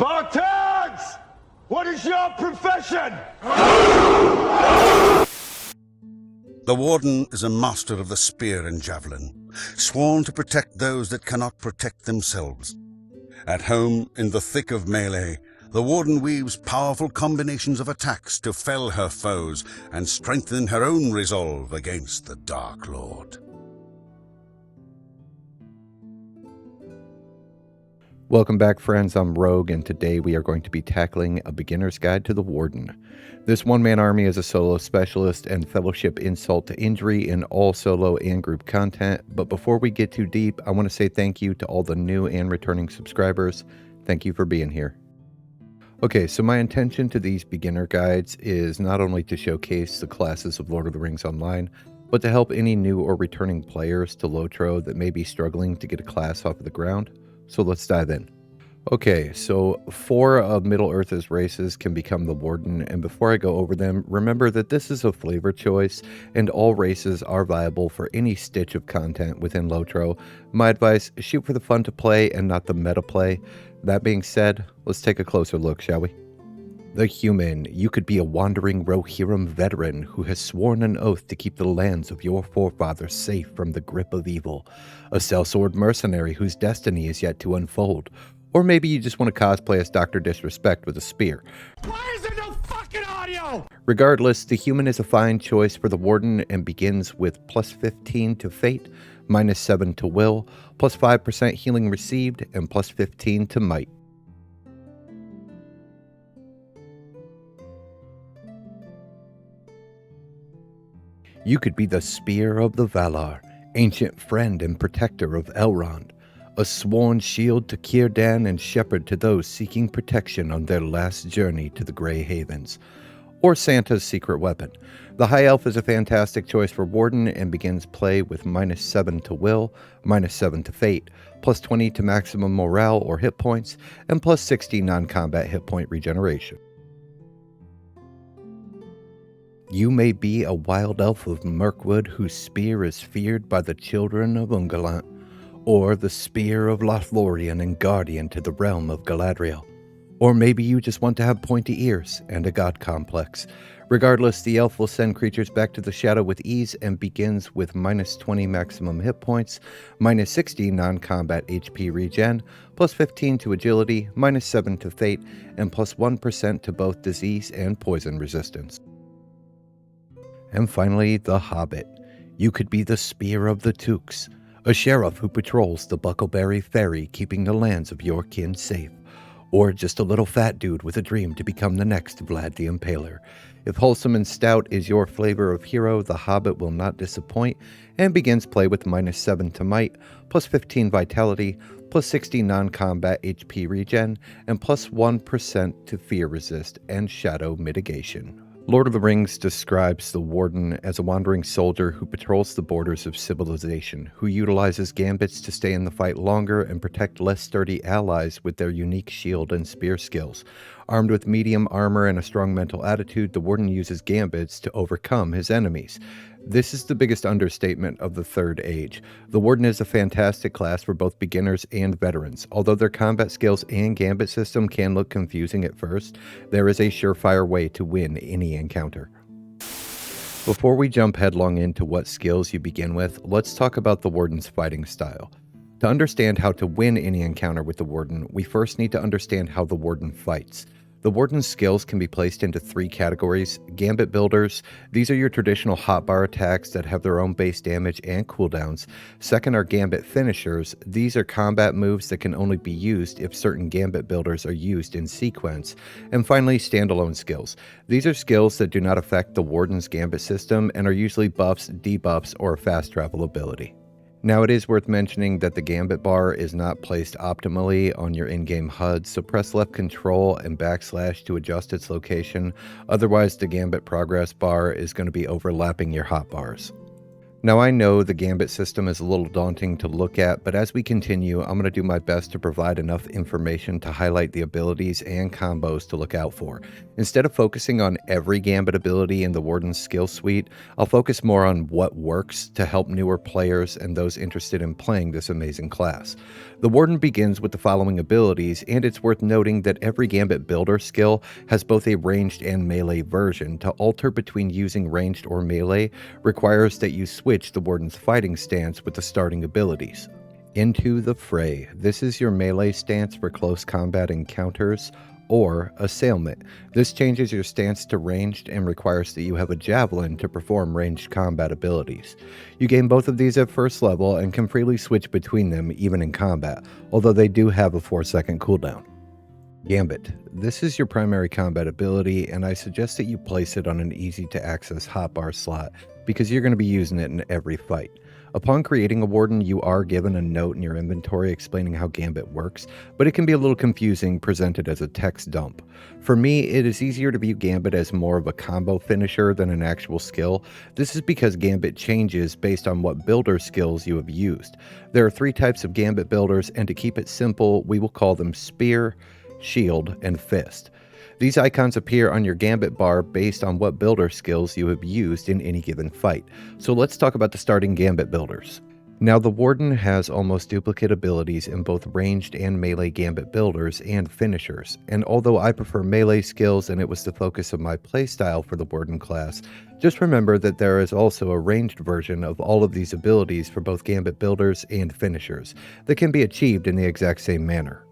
Spartans! What is your profession? The Warden is a master of the spear and javelin, sworn to protect those that cannot protect themselves. At home, in the thick of melee, the Warden weaves powerful combinations of attacks to fell her foes and strengthen her own resolve against the Dark Lord. Welcome back, friends. I'm Rogue, and today we are going to be tackling a beginner's guide to the Warden. This one-man army is a solo specialist and fellowship insult to injury in all solo and group content, but before we get too deep, I want to say thank you to all the new and returning subscribers. Thank you for being here. Okay, so my intention to these beginner guides is not only to showcase the classes of Lord of the Rings Online, but to help any new or returning players to Lotro that may be struggling to get a class off of the ground. So let's dive in. Okay, so 4 of Middle-earth's races can become the Warden, and before I go over them, remember that this is a flavor choice, and all races are viable for any stitch of content within Lotro. My advice, shoot for the fun to play and not the meta play. That being said, let's take a closer look, shall we? The Human. You could be a wandering Rohirrim veteran who has sworn an oath to keep the lands of your forefathers safe from the grip of evil. A sellsword mercenary whose destiny is yet to unfold. Or maybe you just want to cosplay as Dr. Disrespect with a spear. Why is there no fucking audio? Regardless, the Human is a fine choice for the Warden and begins with plus 15 to Fate, minus 7 to Will, plus 5% healing received, and plus 15 to Might. You could be the Spear of the Valar, ancient friend and protector of Elrond, a sworn shield to Círdan and shepherd to those seeking protection on their last journey to the Grey Havens. Or Santa's secret weapon. The High Elf is a fantastic choice for Warden and begins play with minus 7 to Will, minus 7 to Fate, plus 20 to maximum morale or hit points, and plus 60 non-combat hit point regeneration. You may be a wild elf of Mirkwood whose spear is feared by the children of Ungoliant, or the spear of Lothlorien and guardian to the realm of Galadriel. Or maybe you just want to have pointy ears and a god complex. Regardless, the elf will send creatures back to the shadow with ease and begins with minus 20 maximum hit points, minus 60 non-combat HP regen, plus 15 to agility, minus 7 to fate, and plus 1% to both disease and poison resistance. And finally, the Hobbit. You could be the Spear of the Tooks, a sheriff who patrols the Buckleberry Ferry, keeping the lands of your kin safe. Or just a little fat dude with a dream to become the next Vlad the Impaler. If wholesome and stout is your flavor of hero, the Hobbit will not disappoint, and begins play with minus 7 to Might, plus 15 Vitality, plus 60 non-combat HP regen, and plus 1% to Fear Resist and Shadow Mitigation. Lord of the Rings describes the Warden as a wandering soldier who patrols the borders of civilization, who utilizes gambits to stay in the fight longer and protect less sturdy allies with their unique shield and spear skills. Armed with medium armor and a strong mental attitude, the Warden uses gambits to overcome his enemies. This is the biggest understatement of the Third Age. The Warden is a fantastic class for both beginners and veterans. Although their combat skills and gambit system can look confusing at first, there is a surefire way to win any encounter. Before we jump headlong into what skills you begin with, let's talk about the Warden's fighting style. To understand how to win any encounter with the Warden, we first need to understand how the Warden fights. The Warden's skills can be placed into 3 categories. Gambit builders. These are your traditional hotbar attacks that have their own base damage and cooldowns. Second are Gambit finishers. These are combat moves that can only be used if certain Gambit builders are used in sequence. And finally, standalone skills. These are skills that do not affect the Warden's Gambit system and are usually buffs, debuffs, or a fast travel ability. Now, it is worth mentioning that the Gambit bar is not placed optimally on your in-game HUD, so press left control and backslash to adjust its location. Otherwise, the Gambit progress bar is going to be overlapping your hotbars. Now I know the Gambit system is a little daunting to look at, but as we continue, I'm going to do my best to provide enough information to highlight the abilities and combos to look out for. Instead of focusing on every Gambit ability in the Warden's skill suite, I'll focus more on what works to help newer players and those interested in playing this amazing class. The Warden begins with the following abilities, and it's worth noting that every Gambit builder skill has both a ranged and melee version. To alter between using ranged or melee requires that you switch the Warden's fighting stance with the starting abilities. Into the Fray. This is your melee stance for close combat encounters, or Assailment. This changes your stance to ranged and requires that you have a javelin to perform ranged combat abilities. You gain both of these at first level and can freely switch between them even in combat, although they do have a 4-second cooldown. Gambit. This is your primary combat ability, and I suggest that you place it on an easy to access hotbar slot because you're going to be using it in every fight. Upon creating a Warden, you are given a note in your inventory explaining how Gambit works, but it can be a little confusing presented as a text dump. For me, it is easier to view Gambit as more of a combo finisher than an actual skill. This is because Gambit changes based on what builder skills you have used. There are 3 types of Gambit builders, and to keep it simple, we will call them Spear, Shield, and Fist. These icons appear on your Gambit bar based on what builder skills you have used in any given fight. So let's talk about the starting Gambit builders. Now the Warden has almost duplicate abilities in both ranged and melee Gambit builders and finishers, and although I prefer melee skills and it was the focus of my playstyle for the Warden class, just remember that there is also a ranged version of all of these abilities for both Gambit builders and finishers that can be achieved in the exact same manner.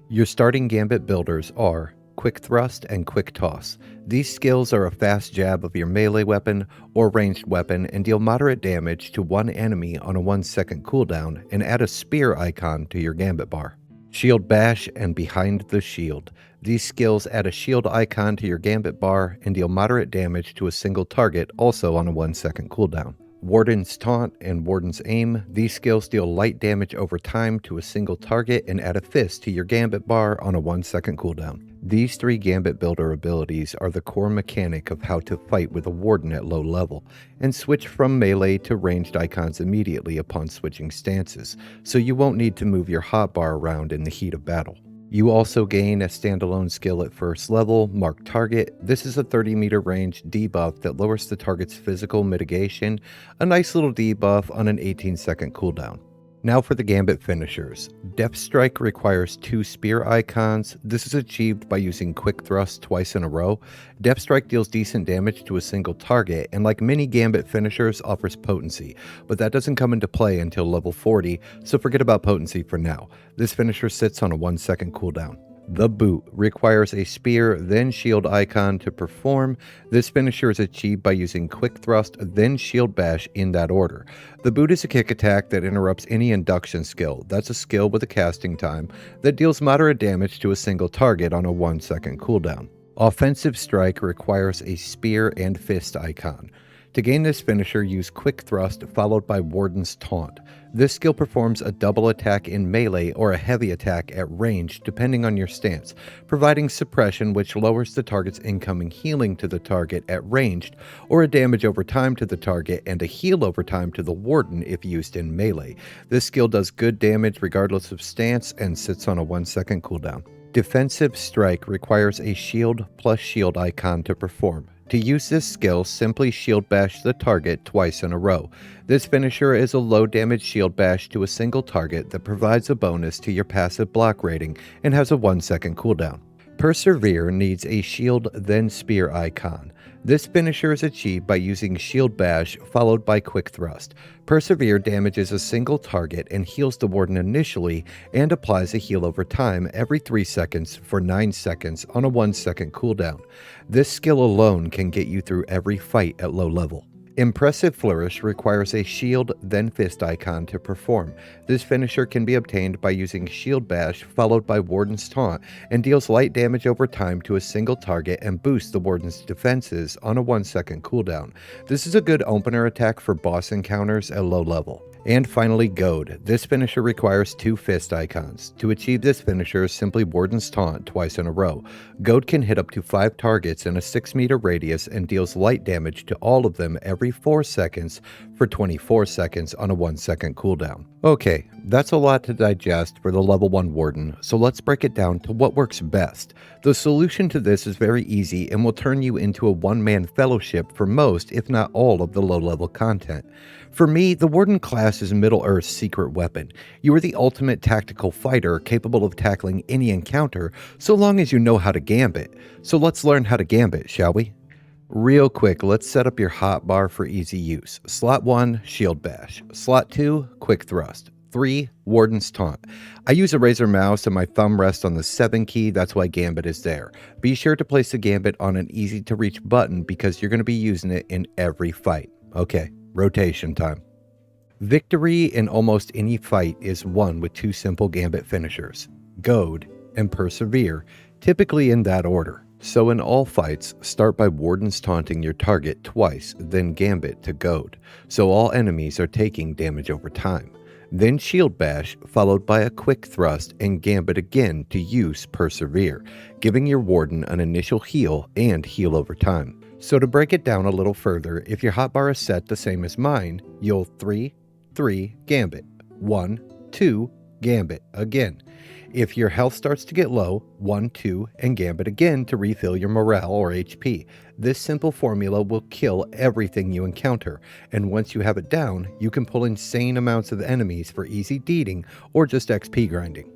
Your starting Gambit builders are Quick Thrust and Quick Toss. These skills are a fast jab of your melee weapon or ranged weapon and deal moderate damage to one enemy on a 1-second cooldown, and add a spear icon to your Gambit bar. Shield Bash and Behind the Shield. These skills add a shield icon to your Gambit bar and deal moderate damage to a single target, also on a 1-second cooldown. Warden's Taunt and Warden's Aim. These skills deal light damage over time to a single target and add a fist to your Gambit bar on a 1-second cooldown. These 3 Gambit builder abilities are the core mechanic of how to fight with a Warden at low level, and switch from melee to ranged icons immediately upon switching stances, so you won't need to move your hotbar around in the heat of battle. You also gain a standalone skill at first level, Mark Target. This is a 30-meter range debuff that lowers the target's physical mitigation, a nice little debuff on an 18-second cooldown. Now for the Gambit finishers. Depth Strike requires 2 spear icons. This is achieved by using Quick Thrust twice in a row. Depth Strike deals decent damage to a single target, and like many Gambit finishers, offers potency, but that doesn't come into play until level 40, so forget about potency for now. This finisher sits on a 1-second cooldown. The Boot requires a spear, then shield icon to perform. This finisher is achieved by using Quick Thrust, then Shield Bash in that order. The Boot is a kick attack that interrupts any induction skill. That's a skill with a casting time that deals moderate damage to a single target on a 1-second cooldown. Offensive Strike requires a spear and fist icon. To gain this finisher, use Quick Thrust followed by Warden's Taunt. This skill performs a double attack in melee or a heavy attack at range depending on your stance, providing suppression which lowers the target's incoming healing to the target at ranged, or a damage over time to the target and a heal over time to the Warden if used in melee. This skill does good damage regardless of stance and sits on a 1-second cooldown. Defensive Strike requires a shield plus shield icon to perform. To use this skill, simply Shield Bash the target twice in a row. This finisher is a low damage Shield Bash to a single target that provides a bonus to your passive block rating and has a 1-second cooldown. Persevere needs a shield then spear icon. This finisher is achieved by using Shield Bash followed by Quick Thrust. Persevere damages a single target and heals the Warden initially and applies a heal over time every 3 seconds for 9 seconds on a 1-second cooldown. This skill alone can get you through every fight at low level. Impressive Flourish requires a shield then fist icon to perform. This finisher can be obtained by using Shield Bash followed by Warden's Taunt and deals light damage over time to a single target and boosts the Warden's defenses on a 1-second cooldown. This is a good opener attack for boss encounters at low level. And finally, Goad. This finisher requires 2 fist icons. To achieve this finisher, simply Warden's Taunt twice in a row. Goad can hit up to 5 targets in a 6-meter radius and deals light damage to all of them every every 4 seconds for 24 seconds on a 1 second cooldown. Okay, that's a lot to digest for the level 1 Warden, so let's break it down to what works best. The solution to this is very easy and will turn you into a one-man fellowship for most, if not all, of the low-level content. For me, the Warden class is Middle-earth's secret weapon. You are the ultimate tactical fighter capable of tackling any encounter so long as you know how to gambit. So let's learn how to gambit, shall we? Real quick, let's set up your hotbar for easy use. Slot 1, Shield Bash. Slot 2, Quick Thrust. 3, Warden's Taunt. I use a Razer mouse and my thumb rests on the 7 key, that's why Gambit is there. Be sure to place the Gambit on an easy to reach button because you're going to be using it in every fight. Okay, rotation time. Victory in almost any fight is won with 2 simple Gambit finishers, Goad and Persevere, typically in that order. So in all fights, start by Warden's taunting your target twice, then Gambit to Goad, so all enemies are taking damage over time. Then Shield Bash, followed by a Quick Thrust and Gambit again to use Persevere, giving your Warden an initial heal and heal over time. So to break it down a little further, if your hotbar is set the same as mine, you'll 3, Gambit, 1, 2, Gambit again. If your health starts to get low, 1, 2, and Gambit again to refill your morale or HP. This simple formula will kill everything you encounter, and once you have it down, you can pull insane amounts of enemies for easy deeding or just XP grinding.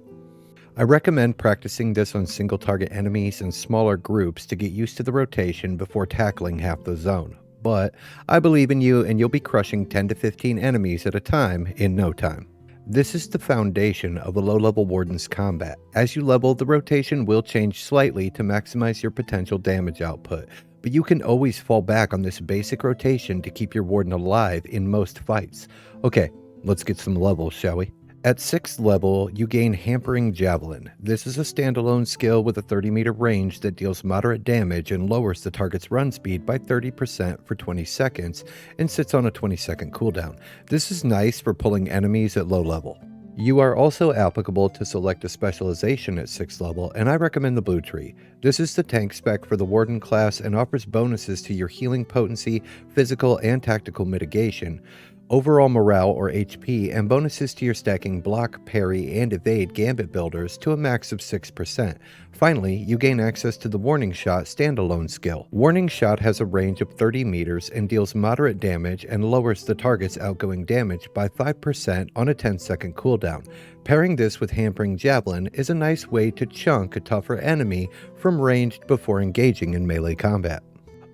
I recommend practicing this on single target enemies and smaller groups to get used to the rotation before tackling half the zone. But I believe in you and you'll be crushing 10 to 15 enemies at a time in no time. This is the foundation of a low-level Warden's combat. As you level, the rotation will change slightly to maximize your potential damage output, but you can always fall back on this basic rotation to keep your Warden alive in most fights. Okay, let's get some levels, shall we? At 6th level, you gain Hampering Javelin. This is a standalone skill with a 30-meter range that deals moderate damage and lowers the target's run speed by 30% for 20 seconds and sits on a 20-second cooldown. This is nice for pulling enemies at low level. You are also applicable to select a specialization at 6th level, and I recommend the blue tree. This is the tank spec for the Warden class and offers bonuses to your healing potency, physical and tactical mitigation, overall morale or HP, and bonuses to your stacking block, parry, and evade Gambit builders to a max of 6%. Finally, you gain access to the Warning Shot standalone skill. Warning Shot has a range of 30 meters and deals moderate damage and lowers the target's outgoing damage by 5% on a 10-second cooldown. Pairing this with Hampering Javelin is a nice way to chunk a tougher enemy from ranged before engaging in melee combat.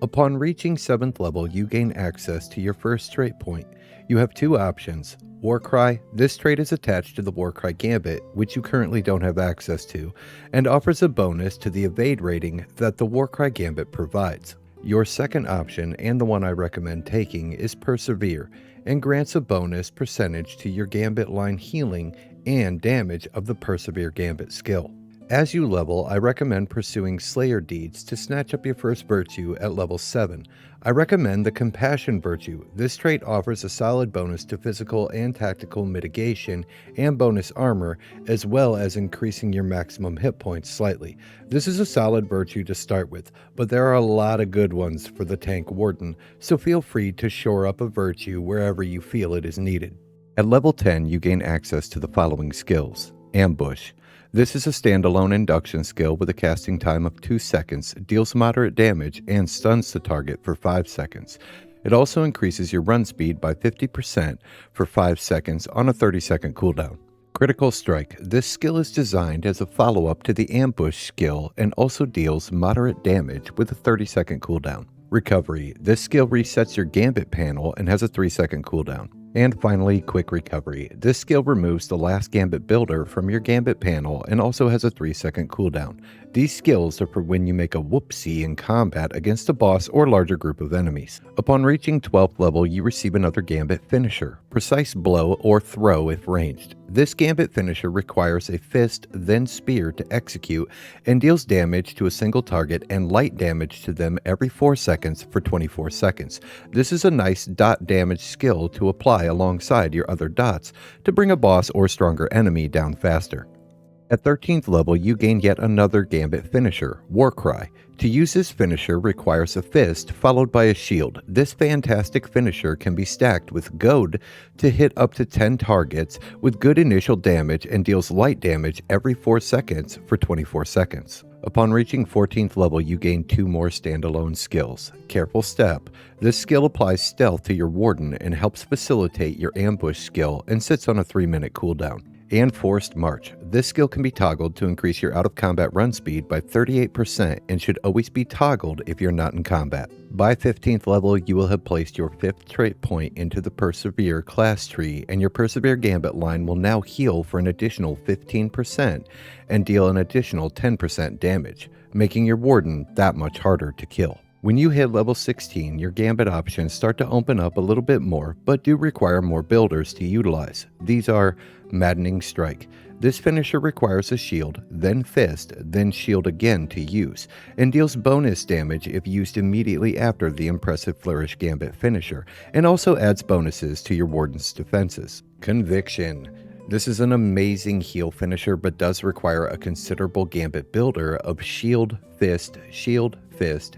Upon reaching 7th level, you gain access to your first trait point. You have 2 options. Warcry, this trait is attached to the Warcry Gambit, which you currently don't have access to, and offers a bonus to the evade rating that the Warcry Gambit provides. Your second option, and the one I recommend taking, is Persevere, and grants a bonus percentage to your Gambit line healing and damage of the Persevere Gambit skill. As you level, I recommend pursuing Slayer Deeds to snatch up your first virtue at level 7. I recommend the Compassion virtue. This trait offers a solid bonus to physical and tactical mitigation and bonus armor, as well as increasing your maximum hit points slightly. This is a solid virtue to start with, but there are a lot of good ones for the tank Warden, so feel free to shore up a virtue wherever you feel it is needed. At level 10, you gain access to the following skills. Ambush. This is a standalone induction skill with a casting time of 2 seconds, deals moderate damage, and stuns the target for 5 seconds. It also increases your run speed by 50% for 5 seconds on a 30-second cooldown. Critical Strike. This skill is designed as a follow-up to the Ambush skill and also deals moderate damage with a 30-second cooldown. Recovery. This skill resets your Gambit panel and has a 3-second cooldown. And finally, Quick Recovery. This skill removes the last Gambit builder from your Gambit panel and also has a 3-second cooldown. These skills are for when you make a whoopsie in combat against a boss or larger group of enemies. Upon reaching 12th level, you receive another Gambit finisher, Precise Blow or Throw if ranged. This Gambit finisher requires a fist, then spear to execute, and deals damage to a single target and light damage to them every 4 seconds for 24 seconds. This is a nice dot damage skill to apply alongside your other dots to bring a boss or stronger enemy down faster. At 13th level, you gain yet another Gambit finisher, Warcry. To use this finisher requires a fist followed by a shield. This fantastic finisher can be stacked with Goad to hit up to 10 targets with good initial damage and deals light damage every 4 seconds for 24 seconds. Upon reaching 14th level, you gain 2 more standalone skills. Careful Step. This skill applies stealth to your Warden and helps facilitate your ambush skill and sits on a 3-minute cooldown. And Forced March. This skill can be toggled to increase your out-of-combat run speed by 38% and should always be toggled if you're not in combat. By 15th level, you will have placed your 5th trait point into the Persevere class tree, and your Persevere Gambit line will now heal for an additional 15% and deal an additional 10% damage, making your Warden that much harder to kill. When you hit level 16, your Gambit options start to open up a little bit more, but do require more builders to utilize. These are Maddening Strike. This finisher requires a shield, then fist, then shield again to use, and deals bonus damage if used immediately after the Impressive Flourish Gambit finisher, and also adds bonuses to your Warden's defenses. Conviction. This is an amazing heal finisher, but does require a considerable Gambit builder of shield, fist,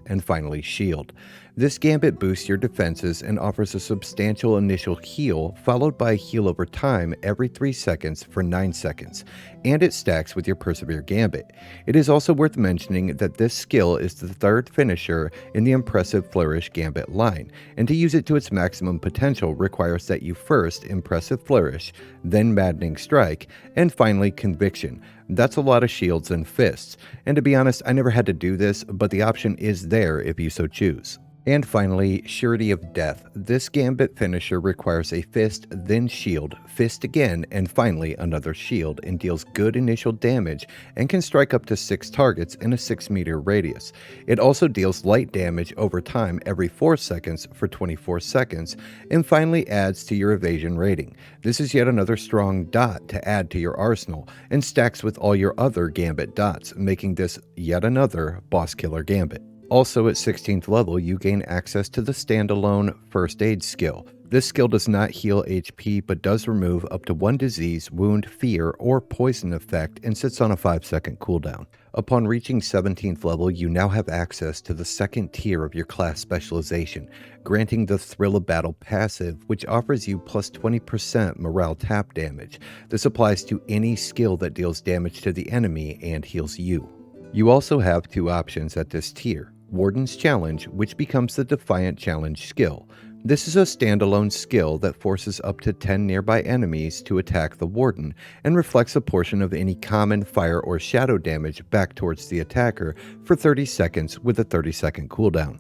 and finally shield. This Gambit boosts your defenses and offers a substantial initial heal, followed by a heal over time every 3 seconds for 9 seconds, and it stacks with your Persevere Gambit. It is also worth mentioning that this skill is the 3rd finisher in the Impressive Flourish Gambit line, and to use it to its maximum potential requires that you first Impressive Flourish, then Maddening Strike, and finally Conviction. That's a lot of shields and fists, and to be honest, I never had to do this, but the option is there if you so choose. And finally, Surety of Death. This Gambit finisher requires a fist, then shield, fist again, and finally another shield, and deals good initial damage and can strike up to 6 targets in a 6-meter radius. It also deals light damage over time every 4 seconds for 24 seconds, and finally adds to your evasion rating. This is yet another strong dot to add to your arsenal, and stacks with all your other Gambit dots, making this yet another boss killer Gambit. Also at 16th level, you gain access to the standalone First Aid skill. This skill does not heal HP, but does remove up to 1 disease, wound, fear, or poison effect, and sits on a 5-second cooldown. Upon reaching 17th level, you now have access to the 2nd tier of your class specialization, granting the Thrill of Battle passive, which offers you plus 20% morale tap damage. This applies to any skill that deals damage to the enemy and heals you. You also have 2 options at this tier. Warden's Challenge, which becomes the Defiant Challenge skill. This is a standalone skill that forces up to 10 nearby enemies to attack the Warden, and reflects a portion of any common fire or shadow damage back towards the attacker for 30 seconds with a 30-second cooldown.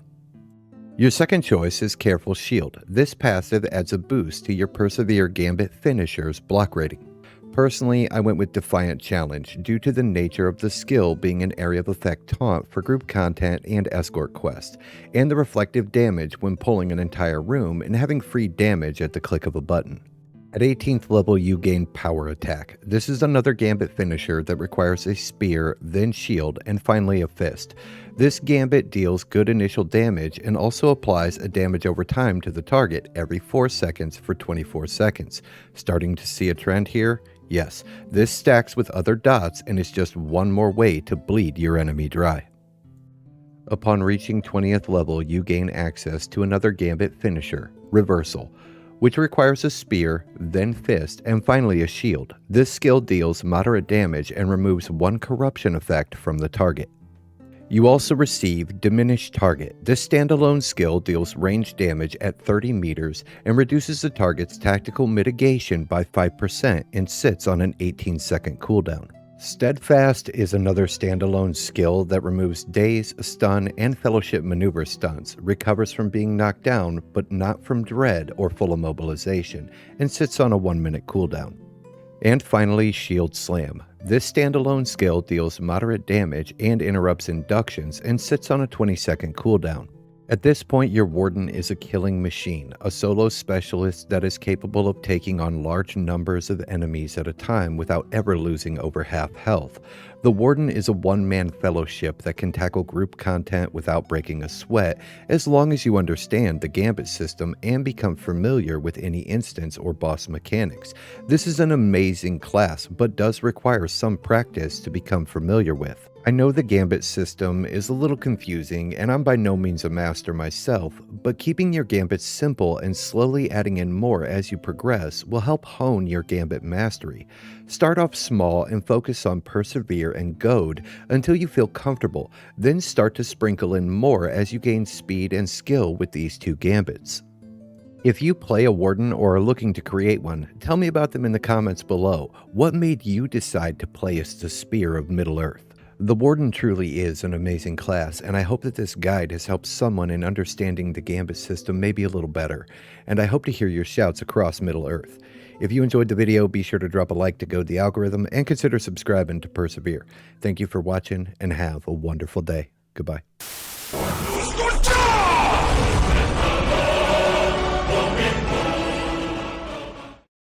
Your second choice is Careful Shield. This passive adds a boost to your Persevere Gambit finisher's block rating. Personally, I went with Defiant Challenge due to the nature of the skill being an area of effect taunt for group content and escort quest, and the reflective damage when pulling an entire room and having free damage at the click of a button. At 18th level, you gain Power Attack. This is another Gambit finisher that requires a spear, then shield, and finally a fist. This Gambit deals good initial damage and also applies a damage over time to the target every 4 seconds for 24 seconds. Starting to see a trend here? Yes, this stacks with other dots and is just one more way to bleed your enemy dry. Upon reaching 20th level, you gain access to another Gambit finisher, Reversal, which requires a spear, then fist, and finally a shield. This skill deals moderate damage and removes 1 corruption effect from the target. You also receive Diminished Target. This standalone skill deals range damage at 30 meters and reduces the target's tactical mitigation by 5% and sits on an 18-second cooldown. Steadfast is another standalone skill that removes daze, stun, and fellowship maneuver stunts, recovers from being knocked down but not from dread or full immobilization, and sits on a 1-minute cooldown. And finally, Shield Slam. This standalone skill deals moderate damage and interrupts inductions and sits on a 20-second cooldown. At this point, your Warden is a killing machine, a solo specialist that is capable of taking on large numbers of enemies at a time without ever losing over half health. The Warden is a one-man fellowship that can tackle group content without breaking a sweat, as long as you understand the Gambit system and become familiar with any instance or boss mechanics. This is an amazing class, but does require some practice to become familiar with. I know the Gambit system is a little confusing, and I'm by no means a master myself, but keeping your Gambits simple and slowly adding in more as you progress will help hone your Gambit mastery. Start off small and focus on Persevere and Goad until you feel comfortable, then start to sprinkle in more as you gain speed and skill with these two Gambits. If you play a Warden or are looking to create one, tell me about them in the comments below. What made you decide to play as the Spear of Middle-earth? The Warden truly is an amazing class, and I hope that this guide has helped someone in understanding the Gambit system maybe a little better, and I hope to hear your shouts across Middle-earth. If you enjoyed the video, be sure to drop a like to goad the algorithm, and consider subscribing to Persevere. Thank you for watching, and have a wonderful day. Goodbye.